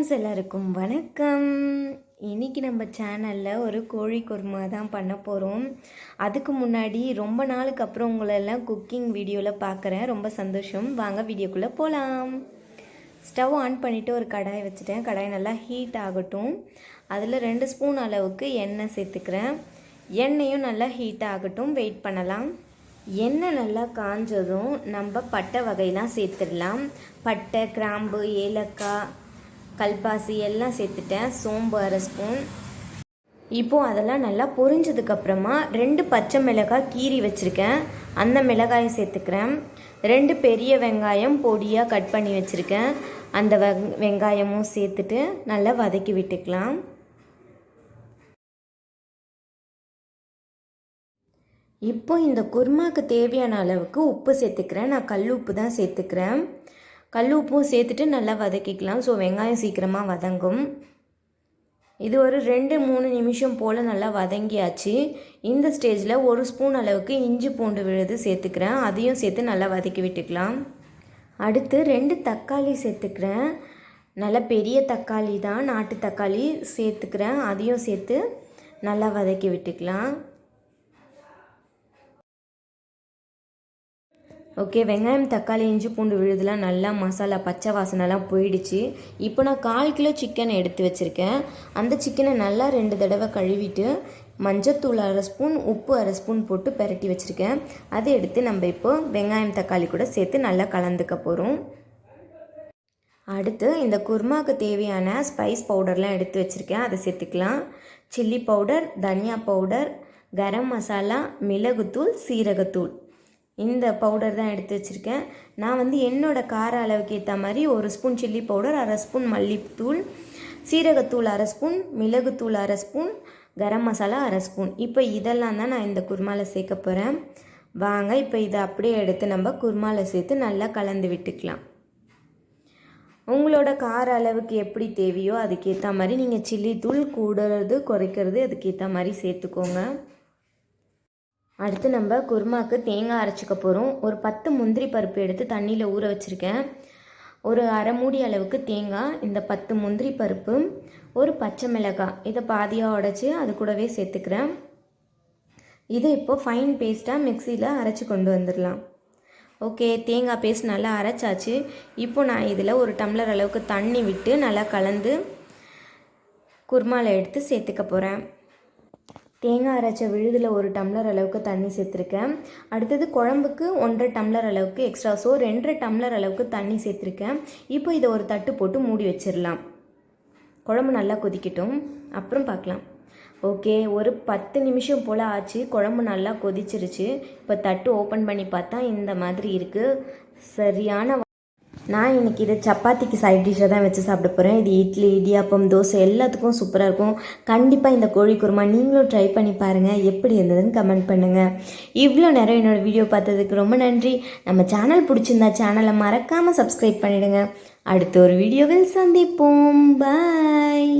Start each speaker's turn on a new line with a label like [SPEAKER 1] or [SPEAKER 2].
[SPEAKER 1] Friends எல்லாருக்கும் வணக்கம். இன்றைக்கி நம்ம சேனலில் ஒரு கோழி குருமா தான் பண்ண போகிறோம். அதுக்கு முன்னாடி ரொம்ப நாளுக்கு அப்புறம் உங்களெல்லாம் குக்கிங் வீடியோவில் பார்க்குறேன். ரொம்ப சந்தோஷம். வாங்க வீடியோக்குள்ளே போகலாம். ஸ்டவ் ஆன் பண்ணிவிட்டு ஒரு கடாய் வச்சுட்டேன். கடாய் நல்லா ஹீட் ஆகட்டும். அதில் 2 ஸ்பூன் அளவுக்கு எண்ணெய் சேர்த்துக்கிறேன். எண்ணெயும் நல்லா ஹீட் ஆகட்டும், வெயிட் பண்ணலாம். எண்ணெய் நல்லா காஞ்சதும் நம்ம பட்டை வகையெல்லாம் சேர்த்துடலாம். பட்டை, கிராம்பு, ஏலக்காய், கல்பாசி எல்லாம் சேர்த்துட்டேன். சோம்பு 1/2 ஸ்பூன். இப்போது அதெல்லாம் நல்லா பொரிஞ்சதுக்கப்புறமா 2 பச்சை மிளகாய் கீறி வச்சுருக்கேன், அந்த மிளகாயை சேர்த்துக்கிறேன். 2 பெரிய வெங்காயம் பொடியாக கட் பண்ணி வச்சுருக்கேன், அந்த வெங்காயமும் சேர்த்துட்டு நல்லா வதக்கி விட்டுக்கலாம். இப்போ இந்த குருமாவுக்கு தேவையான அளவுக்கு உப்பு சேர்த்துக்கிறேன். நான் கல் உப்பு தான் சேர்த்துக்கிறேன். கல் உப்பும் சேர்த்துட்டு நல்லா வதக்கிக்கலாம். ஸோ வெங்காயம் சீக்கிரமாக வதங்கும். இது ஒரு 2-3 நிமிஷம் போல் நல்லா வதங்கியாச்சு. இந்த ஸ்டேஜில் 1 ஸ்பூன் அளவுக்கு இஞ்சி பூண்டு விழுது சேர்த்துக்கிறேன். அதையும் சேர்த்து நல்லா வதக்கி விட்டுக்கலாம். அடுத்து 2 தக்காளி சேர்த்துக்கிறேன். நல்ல பெரிய தக்காளி தான், நாட்டு தக்காளி சேர்த்துக்கிறேன். அதையும் சேர்த்து நல்லா வதக்கி விட்டுக்கலாம். ஓகே, வெங்காயம், தக்காளி, இஞ்சி பூண்டு விழுதுலாம் நல்லா மசாலா பச்சை வாசனைலாம் போயிடுச்சு. இப்போ நான் 1/4 கிலோ சிக்கன் எடுத்து வச்சுருக்கேன். அந்த சிக்கனை நல்லா 2 தடவை கழுவிட்டு மஞ்சத்தூள் 1/2 ஸ்பூன், உப்பு 1/2 ஸ்பூன் போட்டு பெரட்டி வச்சுருக்கேன். அதை எடுத்து நம்ம இப்போ வெங்காயம், தக்காளி கூட சேர்த்து நல்லா கலந்துக்க போகிறோம். அடுத்து இந்த குருமாவுக்கு தேவையான ஸ்பைஸ் பவுடர்லாம் எடுத்து வச்சுருக்கேன், அதை சேர்த்துக்கலாம். சில்லி பவுடர், தனியா பவுடர், கரம் மசாலா, மிளகுத்தூள், சீரகத்தூள், இந்த பவுடர் தான் எடுத்து வச்சுருக்கேன். நான் என்னோடய கார அளவுக்கு ஏற்ற மாதிரி 1 ஸ்பூன் சில்லி பவுடர், 1/2 ஸ்பூன் மல்லித்தூள், சீரகத்தூள் 1/2 ஸ்பூன், மிளகுத்தூள் 1/2 ஸ்பூன், கரம் மசாலா 1/2 ஸ்பூன். இப்போ இதெல்லாம் தான் நான் இந்த குருமாவில் சேர்க்க போகிறேன். வாங்க இப்போ இதை அப்படியே எடுத்து நம்ம குருமாவில் சேர்த்து நல்லா கலந்து விட்டுக்கலாம். உங்களோட கார அளவுக்கு எப்படி தேவையோ அதுக்கேற்ற மாதிரி நீங்கள் சில்லி தூள் கூடுறது குறைக்கிறது அதுக்கேற்ற மாதிரி சேர்த்துக்கோங்க. அடுத்து நம்ம குருமாவுக்கு தேங்காய் அரைச்சிக்க போகிறோம். ஒரு 10 முந்திரி பருப்பு எடுத்து தண்ணியில் ஊற வச்சுருக்கேன். ஒரு அரை மூடி அளவுக்கு தேங்காய், இந்த 10 முந்திரி பருப்பு, ஒரு பச்சை மிளகாய், இதை பாதியாக உடைச்சி அது கூடவே சேர்த்துக்கிறேன். இதை இப்போது ஃபைன் பேஸ்ட்டாக மிக்சியில் அரைச்சி கொண்டு வந்துடலாம். ஓகே, தேங்காய் பேஸ்ட் நல்லா அரைச்சாச்சு. இப்போ நான் இதில் 1 டம்ளர் அளவுக்கு தண்ணி விட்டு நல்லா கலந்து குருமாவில் எடுத்து சேர்த்துக்க போகிறேன். தேங்காய் அரைச்ச விழுதில் 1 டம்ளர் அளவுக்கு தண்ணி சேர்த்துருக்கேன். அடுத்தது குழம்புக்கு 1.5 டம்ளர் அளவுக்கு எக்ஸ்ட்ரா, ஸோ 2.5 டம்ளர் அளவுக்கு தண்ணி சேர்த்துருக்கேன். இப்போ இதை ஒரு தட்டு போட்டு மூடி வச்சிடலாம். குழம்பு நல்லா கொதிக்கட்டும், அப்புறம் பார்க்கலாம். ஓகே, ஒரு 10 நிமிஷம் போல் ஆச்சு. குழம்பு நல்லா கொதிச்சிருச்சு. இப்போ தட்டு ஓப்பன் பண்ணி பார்த்தா இந்த மாதிரி இருக்குது. சரியான நான் இன்றைக்கி இதை சப்பாத்திக்கு சைட் டிஷ்ஷாக தான் வச்சு சாப்பிட போகிறேன். இது இட்லி, இடியாப்பம், தோசை எல்லாத்துக்கும் சூப்பராக இருக்கும். கண்டிப்பாக இந்த கோழி குருமா நீங்களும் ட்ரை பண்ணி பாருங்கள். எப்படி இருந்ததுன்னு கமெண்ட் பண்ணுங்கள். இவ்வளோ நேரம் என்னோடய வீடியோ பார்த்ததுக்கு ரொம்ப நன்றி. நம்ம சேனல் பிடிச்சிருந்தா சேனலை மறக்காமல் சப்ஸ்கிரைப் பண்ணிவிடுங்க. அடுத்த ஒரு வீடியோவில் சந்திப்போம். பாய்.